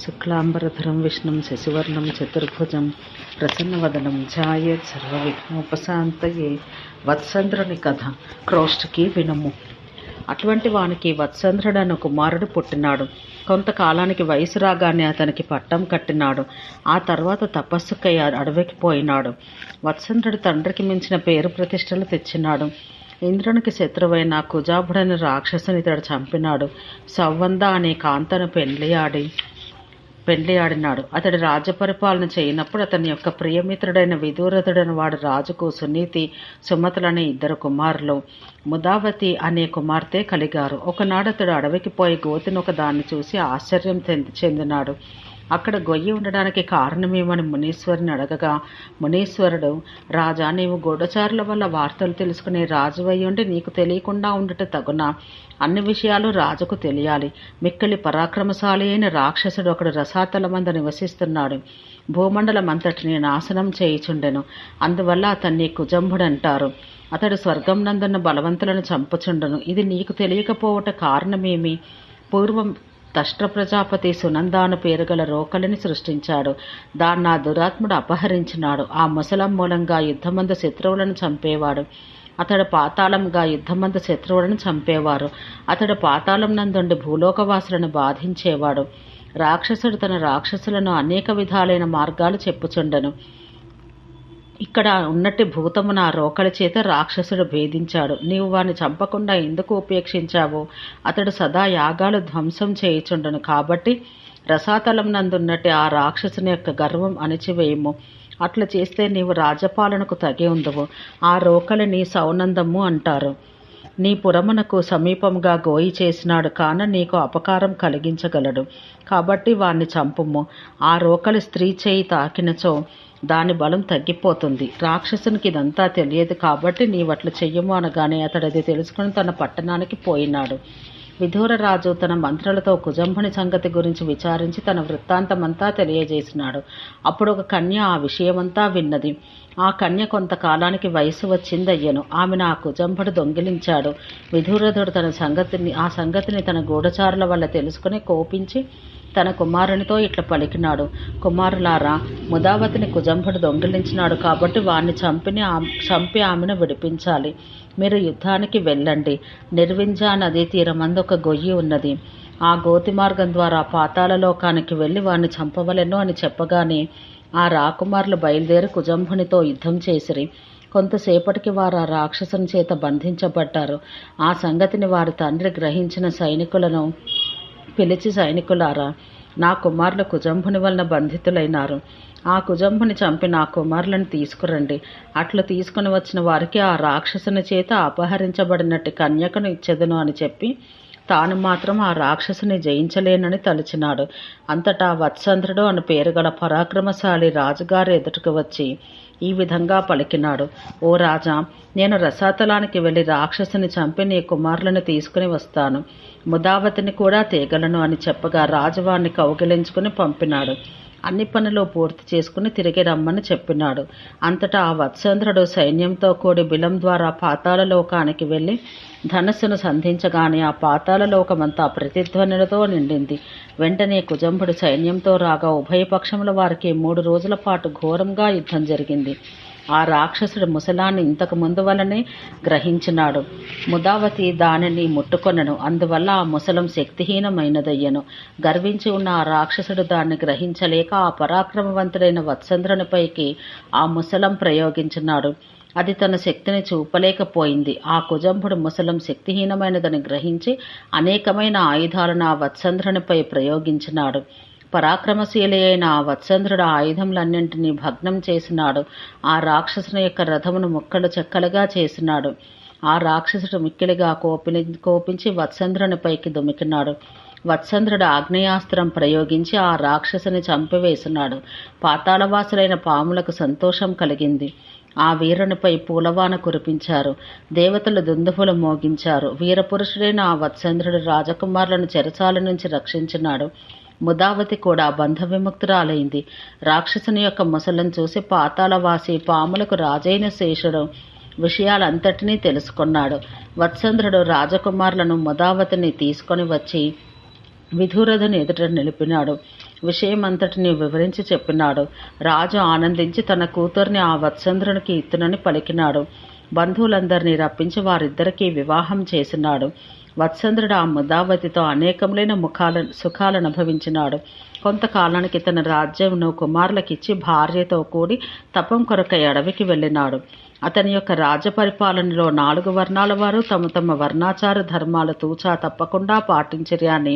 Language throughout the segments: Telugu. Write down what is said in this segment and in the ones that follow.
శుక్లాంబరధరం విష్ణుం శశివర్ణం చతుర్భుజం ప్రసన్నవదనం ఛాయేత్ సర్వవిఘ్నోపశాంతయే. వత్సంధ్రుని కథ క్రోష్టికి వినుము. అటువంటి వానికి వత్సంధ్రుడు అను కుమారుడు పుట్టినాడు. కొంతకాలానికి వయసు రాగానే అతనికి పట్టం కట్టినాడు. ఆ తర్వాత తపస్సుకై అడవికి పోయినాడు. వత్సంధ్రుడు తండ్రికి మించిన పేరు ప్రతిష్టలు తెచ్చినాడు. ఇంద్రునికి శత్రువైన కుజాభుడని రాక్షసుని ఇతడు చంపినాడు. సౌవంద అనే కాంతను పెండ్లియాడినాడు. అతడు రాజ్య పరిపాలన చేయనప్పుడు అతని యొక్క ప్రియమిత్రుడైన విదూరథుడైన వాడు రాజుకు సునీతి, సుమతులనే ఇద్దరు కుమారులు, ముదావతి అనే కుమార్తె కలిగారు. ఒకనాడు అతడు అడవికి పోయి గోతిని ఒక దాన్ని చూసి ఆశ్చర్యం చెందినాడు. అక్కడ గొయ్యి ఉండడానికి కారణమేమని మునీశ్వరుని అడగగా, మునీశ్వరుడు, రాజా, నీవు గూఢచారుల వల్ల వార్తలు తెలుసుకునే రాజువయ్యుండి నీకు తెలియకుండా ఉండుట తగునా? అన్ని విషయాలు రాజుకు తెలియాలి. మిక్కిలి పరాక్రమశాలి అయిన రాక్షసుడు ఒకడు రసాతలమందు నివసిస్తున్నాడు. భూమండలం అంతటిని నాశనం చేయుచుండెను. అందువల్ల అతన్ని కుజంభుడంటారు. అతడు స్వర్గం నందున్న బలవంతులను చంపుచుండెను. ఇది నీకు తెలియకపోవట కారణమేమి? పూర్వం దష్ట్ర ప్రజాపతి సునందాను పేరుగల రోకలిని సృష్టించాడు. దాన్ని ఆ దురాత్ముడు అపహరించినాడు. ఆ ముసలం మూలంగా యుద్ధమందు శత్రువులను చంపేవాడు. అతడు పాతాళంగా యుద్ధమందు శత్రువులను చంపేవారు. అతడు పాతాళం నందుండి భూలోకవాసులను బాధించేవాడు. రాక్షసుడు తన రాక్షసులను అనేక విధాలైన మార్గాలు చెప్పుచుండెను. ఇక్కడ ఉన్నట్టి భూతమున ఆ రోకలి చేత రాక్షసుడు భేదించాడు. నీవు వాని చంపకుండా ఎందుకు ఉపేక్షించావు? అతడు సదా యాగాలు ధ్వంసం చేయుచుండను. కాబట్టి రసాతలం నందున్నట్టు ఆ రాక్షసుని యొక్క గర్వం అణిచివేయము. అట్లా చేస్తే నీవు రాజ్యపాలనకు తగి ఉండవు. ఆ రోకలిని సౌనందము అంటారు. నీ పురమునకు సమీపంగా గోయి చేసినాడు కాన నీకు అపకారం కలిగించగలడు. కాబట్టి వాణ్ణి చంపుము. ఆ రోకలి స్త్రీ చేయి తాకినచో దాని బలం తగ్గిపోతుంది. రాక్షసునికి ఇదంతా తెలియదు కాబట్టి నీవట్లు చెయ్యము అనగానే అతడు అది తెలుసుకుని తన పట్టణానికి పోయినాడు. విదూరరాజు తన మంత్రులతో కుజంభుని సంగతి గురించి విచారించి తన వృత్తాంతమంతా తెలియజేసినాడు. అప్పుడు ఒక కన్య ఆ విషయమంతా విన్నది. ఆ కన్య కొంతకాలానికి వయసు వచ్చిందయ్యను. ఆమెను ఆ కుజంభుడు దొంగిలించాడు. విదూరథుడు ఆ సంగతిని తన గూఢచారుల వల్ల తెలుసుకుని కోపించి తన కుమారునితో ఇట్లా పలికినాడు. కుమారులారా, ముదావతిని కుజంభుడు దొంగిలించినాడు కాబట్టి వాణ్ణి చంపి ఆమెను విడిపించాలి. మీరు యుద్ధానికి వెళ్ళండి. నిర్వింజా నదీ తీరమందు ఒక గొయ్యి ఉన్నది. ఆ గోతి మార్గం ద్వారా పాతాళలోకానికి వెళ్ళి వాణ్ణి చంపవలెను అని చెప్పగానే ఆ రాకుమారులు బయలుదేరి కుజంభునితో యుద్ధం చేసిరి. కొంతసేపటికి వారు ఆ రాక్షసుని చేత బంధించబడ్డారు. ఆ సంగతిని వారి తండ్రి గ్రహించిన సైనికులను పిలిచి, సైనికులారా, నా కుమారులు కుజంభుని వలన బంధితులైనారు. ఆ కుజంభుని చంపి నా కుమారులను తీసుకురండి. అట్లు తీసుకుని వచ్చిన వారికి ఆ రాక్షసుని చేత అపహరించబడినట్టు కన్యకను ఇచ్చెదను అని చెప్పి తాను మాత్రం ఆ రాక్షసుని జయించలేనని తలచినాడు. అంతటా వత్సంధ్రుడు అని పేరుగల పరాక్రమశాలి రాజుగారి ఎదుటకు వచ్చి ఈ విధంగా పలికినాడు. ఓ రాజా, నేను రసాతలానికి వెళ్ళి రాక్షసుని చంపి నీ కుమారులను తీసుకుని వస్తాను. ముదావతిని కూడా తేగలను అని చెప్పగా రాజువాణ్ణి కౌగిలించుకుని పంపినాడు. అన్ని పనులు పూర్తి చేసుకుని తిరిగి రమ్మని చెప్పినాడు. అంతటా ఆ వత్సంధ్రుడు సైన్యంతో కూడి బిలం ద్వారా పాతాళలోకానికి వెళ్ళి ధనస్సును సంధించగానే ఆ పాతాళలోకమంతా ప్రతిధ్వనులతో నిండింది. వెంటనే కుజంభుడు సైన్యంతో రాగా ఉభయపక్షముల వారికి 3 రోజుల పాటు ఘోరంగా యుద్ధం జరిగింది. ఆ రాక్షసుడు ముసలాన్ని ఇంతకు ముందు వలనే గ్రహించినాడు. ముదావతి దానిని ముట్టుకొనను. అందువల్ల ఆ ముసలం శక్తిహీనమైనదయ్యను. గర్వించి ఉన్న ఆ రాక్షసుడు దాన్ని గ్రహించలేక ఆ పరాక్రమవంతుడైన వత్సంధ్రునిపైకి ఆ ముసలం ప్రయోగించినాడు. అది తన శక్తిని చూపలేకపోయింది. ఆ కుజంభుడు ముసలం శక్తిహీనమైనదని గ్రహించి అనేకమైన ఆయుధాలను ఆ వత్సంధ్రునిపై ప్రయోగించినాడు. పరాక్రమశీలి అయిన ఆ వత్సంధ్రుడు ఆయుధములన్నింటినీ భగ్నం చేసినాడు. ఆ రాక్షసుని యొక్క రథమును ముక్కలు చెక్కలుగా చేసినాడు. ఆ రాక్షసుడు మిక్కిలిగా కోపించి వత్సంధ్రునిపైకి దుమికినాడు. వత్సంధ్రుడు ఆగ్నేయాస్త్రం ప్రయోగించి ఆ రాక్షసుని చంపివేసినాడు. పాతాళవాసులైన పాములకు సంతోషం కలిగింది. ఆ వీరునిపై పూలవాన కురిపించారు. దేవతలు దుందుభులు మోగించారు. వీరపురుషుడైన ఆ వత్సంధ్రుడు రాజకుమారులను చెరసాల నుంచి రక్షించినాడు. ముదావతి కూడా బంధ విముక్తురాలైంది. రాక్షసుని యొక్క ముసలను చూసి పాతాళవాసి పాములకు రాజైన శేషుడు విషయాలంతటినీ తెలుసుకున్నాడు. వత్సంధ్రుడు రాజకుమారులను ముదావతిని తీసుకొని వచ్చి విధూరథుని ఎదుట నిలిపినాడు. విషయమంతటిని వివరించి చెప్పినాడు. రాజు ఆనందించి తన కూతుర్ని ఆ వత్సంద్రునికి ఇత్తునని పలికినాడు. బంధువులందరినీ రప్పించి వారిద్దరికీ వివాహం చేసినాడు. వత్సంద్రుడు ఆ ముదావతితో అనేకములైన సుఖాలను అనుభవించినాడు. కొంతకాలానికి తన రాజ్యంను కుమారులకిచ్చి భార్యతో కూడి తపం కొరకై అడవికి వెళ్ళినాడు. అతని యొక్క రాజపరిపాలనలో 4 వర్ణాల వారు తమ తమ వర్ణాచార ధర్మాలు తూచా తప్పకుండా పాటించిరి అని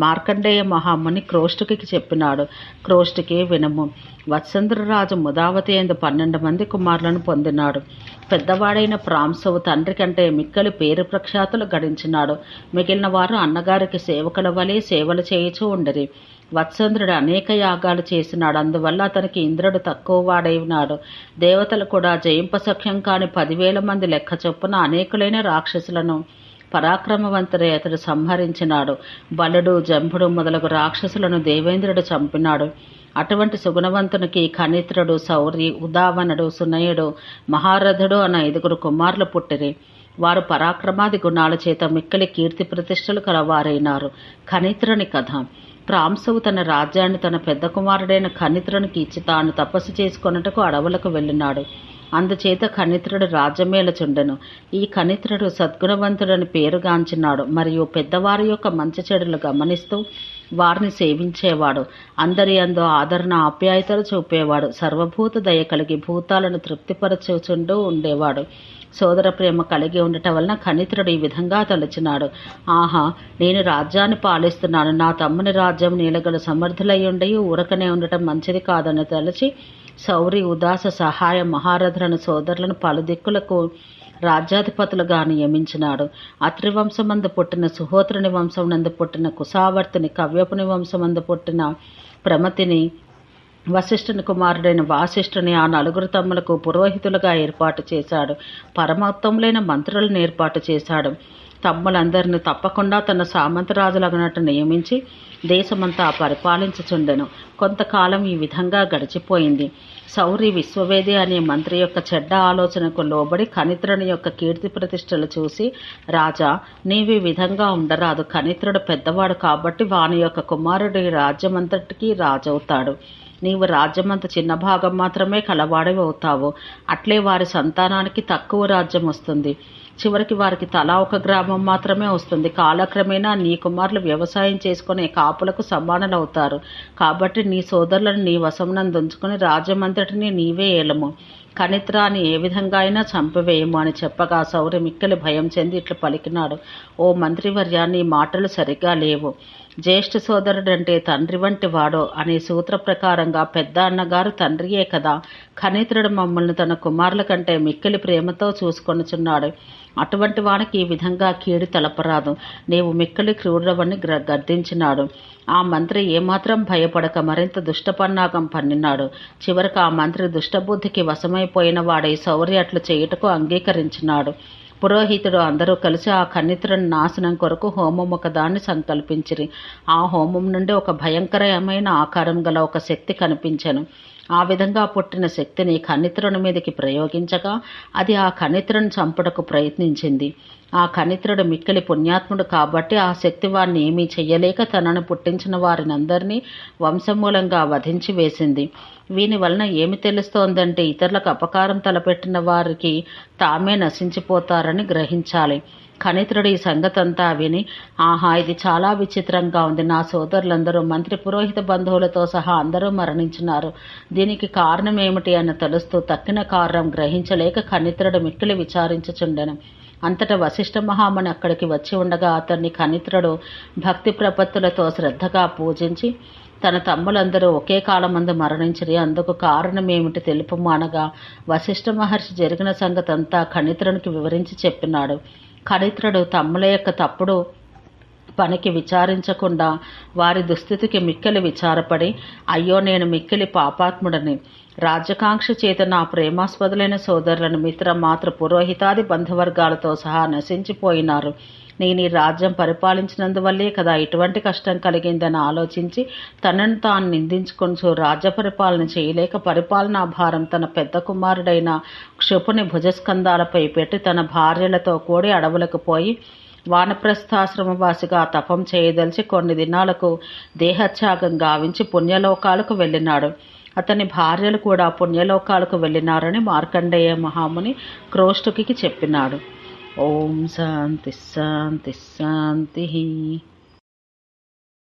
మార్కండేయ మహాముని క్రోష్టుకి చెప్పినాడు. క్రోష్టుకి వినము. వత్సంద్రరాజు ముదావతి ఎందు 12 మంది కుమారులను పొందినాడు. పెద్దవాడైన ప్రాంసవు తండ్రి కంటే మిక్కలి పేరు ప్రఖ్యాతులు గడించినాడు. మిగిలిన వారు అన్నగారికి సేవకుల వలె సేవలు చేయుచూ ఉండిరి. వత్సంద్రుడు అనేక యాగాలు చేసినాడు. అందువల్ల అతనికి ఇంద్రుడు తక్కువ వాడైనాడు. దేవతలు కూడా జయింపసఖ్యం కాని 10,000 మంది లెక్క చొప్పున అనేకులైన రాక్షసులను పరాక్రమవంతుడే అతడు సంహరించినాడు. బలుడు, జంభుడు మొదలగు రాక్షసులను దేవేంద్రుడు చంపినాడు. అటువంటి సుగుణవంతునికి ఖనిత్రుడు, శౌరి, ఉదావనుడు, సునయుడు, మహారథుడు అన్న 5 కుమారులు పుట్టిరి. వారు పరాక్రమాది గుణాల చేత మిక్కలి కీర్తి ప్రతిష్టలు కలవారైనారు. ఖనిత్రుని కథ. ప్రాంసవు తన రాజ్యాన్ని తన పెద్ద కుమారుడైన ఖనిత్రునికి ఇచ్చి తాను తపస్సు చేసుకొనుటకు అడవులకు వెళ్ళినాడు. అందుచేత ఖనిత్రుడు రాజ్యమేలచుండెను. ఈ ఖనిత్రుడు సద్గుణవంతుడని పేరుగాంచినాడు. మరియు పెద్దవారి యొక్క మంచి చెడులు గమనిస్తూ వారిని సేవించేవాడు. అందరి యందు ఆదరణ ఆప్యాయతలు చూపేవాడు. సర్వభూత దయ కలిగి భూతాలను తృప్తిపరచుచుంటూ ఉండేవాడు. సోదర ప్రేమ కలిగి ఉండటం వలన ఖనిత్రుడు ఈ విధంగా తలచినాడు. ఆహా, నేను రాజ్యాన్ని పాలిస్తున్నాను. నా తమ్ముని రాజ్యం నీలగల సమర్థులయ్యుండి ఊరకనే ఉండటం మంచిది కాదని తలచి శౌరి, ఉదాస, సహాయ, మహారథులను సోదరులను పలు దిక్కులకు రాజ్యాధిపతులుగా నియమించినాడు. అత్రివంశమందు పుట్టిన సుహోత్రుని వంశమునందు పుట్టిన కుశావర్తిని, కవ్యపుని వంశమందు పుట్టిన ప్రమతిని, వశిష్ఠుని కుమారుడైన వాసిష్ఠుని ఆ 4 తమ్ములకు పురోహితులుగా ఏర్పాటు చేశాడు. పరమోత్తములైన మంత్రులను ఏర్పాటు చేశాడు. తమ్ములందరినీ తప్పకుండా తన సామంతరాజులగినట్టు నియమించి దేశమంతా పరిపాలించుచుండెను. కొంతకాలం ఈ విధంగా గడిచిపోయింది. శౌరి విశ్వవేది అనే మంత్రి యొక్క చెడ్డ ఆలోచనకు లోబడి ఖనిత్రుని యొక్క కీర్తి ప్రతిష్టలు చూసి, రాజా, నీవి విధంగా ఉండరాదు. ఖనిత్రుడు పెద్దవాడు కాబట్టి వాని యొక్క కుమారుడి రాజ్యమంతటికీ రాజవుతాడు. నీవు రాజ్యమంత చిన్న భాగం మాత్రమే కలవాడివి అవుతావు. అట్లే వారి సంతానానికి తక్కువ రాజ్యం వస్తుంది. చివరికి వారికి తలా 1 గ్రామం మాత్రమే వస్తుంది. కాలక్రమేణా నీ కుమారులు వ్యవసాయం చేసుకునే కాపులకు సమానులవుతారు. కాబట్టి నీ సోదరులను నీ వశమునందుంచుకుని రాజ్యమంతటిని నీవే ఏలము. ఖనిత్రాన్ని ఏ విధంగా అయినా చంపివేయము అని చెప్పగా శౌరి మిక్కలి భయం చెంది ఇట్లు పలికినాడు. ఓ మంత్రివర్య, నీ మాటలు సరిగా లేవు. జ్యేష్ఠ సోదరుడంటే తండ్రి వంటి వాడో అనే సూత్ర ప్రకారంగా పెద్ద అన్నగారు తండ్రియే కదా. ఖనిత్రుడు మమ్మల్ని తన కుమారుల కంటే మిక్కిలి ప్రేమతో చూసుకొనుచున్నాడు. అటువంటి వానికి ఈ విధంగా కీడు తలపరాదు. నీవు మిక్కిలి క్రూరవని గద్దించినాడు. ఆ మంత్రి ఏమాత్రం భయపడక మరింత దుష్టపన్నాగం పన్నినాడు. చివరికి ఆ మంత్రి దుష్టబుద్ధికి వశమైపోయిన వాడై శౌర్య అట్లు చేయుటకు అంగీకరించినాడు. పురోహితుడు అందరూ కలిసి ఆ ఖనిత్రుని నాశనం కొరకు హోమం ఒకదాన్ని సంకల్పించిరి. ఆ హోమం నుండి ఒక భయంకరమైన ఆకారం గల ఒక శక్తి కనిపించెను. ఆ విధంగా పుట్టిన శక్తిని ఖనిత్రుని మీదకి ప్రయోగించగా అది ఆ ఖనిత్రుని చంపుటకు ప్రయత్నించింది. ఆ ఖనిత్రుడు మిక్కిలి పుణ్యాత్ముడు కాబట్టి ఆ శక్తి వారిని ఏమీ చెయ్యలేక తనను పుట్టించిన వారినందరినీ వంశమూలంగా వధించి వేసింది. వీని వలన ఏమి తెలుస్తోందంటే ఇతరులకు అపకారం తలపెట్టిన వారికి తామే నశించిపోతారని గ్రహించాలి. ఖనిత్రుడు ఈ సంగతంతా విని, ఆహా, ఇది చాలా విచిత్రంగా ఉంది. నా సోదరులందరూ మంత్రి పురోహిత బంధువులతో సహా అందరూ మరణించినారు. దీనికి కారణం ఏమిటి అని తెలుస్తూ తక్కిన కారణం గ్రహించలేక ఖనిత్రుడు మిక్కిలి విచారించుచుండెను. అంతటా వశిష్ఠ మహాముని అక్కడికి వచ్చి ఉండగా అతన్ని ఖనిత్రుడు భక్తి ప్రపత్తులతో శ్రద్ధగా పూజించి, తన తమ్ములందరూ ఒకే కాలమందు మరణించిరి. అందుకు కారణం ఏమిటి తెలుపుము అనగా వశిష్ఠ మహర్షి జరిగిన సంగతంతా ఖనిత్రునికి వివరించి చెప్పినాడు. ఖనిత్రుడు తమ్ముల యొక్క తప్పుడు పనికి విచారించకుండా వారి దుస్థితికి మిక్కిలి విచారపడి, అయ్యో, నేను మిక్కిలి పాపాత్ముడని, రాజ్యకాంక్ష చేత నా ప్రేమాస్పదులైన సోదరులను మిత్ర మాతృ పురోహితాది బంధువర్గాలతో సహా నశించిపోయినారు. నేను ఈ రాజ్యం పరిపాలించినందువల్లే కదా ఇటువంటి కష్టం కలిగిందని ఆలోచించి తనను తాను నిందించుకొంచు రాజ్య పరిపాలన చేయలేక పరిపాలనా భారం తన పెద్ద కుమారుడైన క్షుపుని భుజస్కంధాలపై పెట్టి తన భార్యలతో కూడి అడవులకు పోయి వానప్రస్థాశ్రమవాసిగా తపం చేయదలిచి కొన్ని దినాలకు దేహత్యాగం గావించి పుణ్యలోకాలకు వెళ్ళినాడు. అతని భార్యలు కూడా పుణ్యలోకాలకు వెళ్ళినారని మార్కండేయ మహాముని క్రోష్టుకి చెప్పినాడు. ఓం శాంతి శాంతి శాంతి.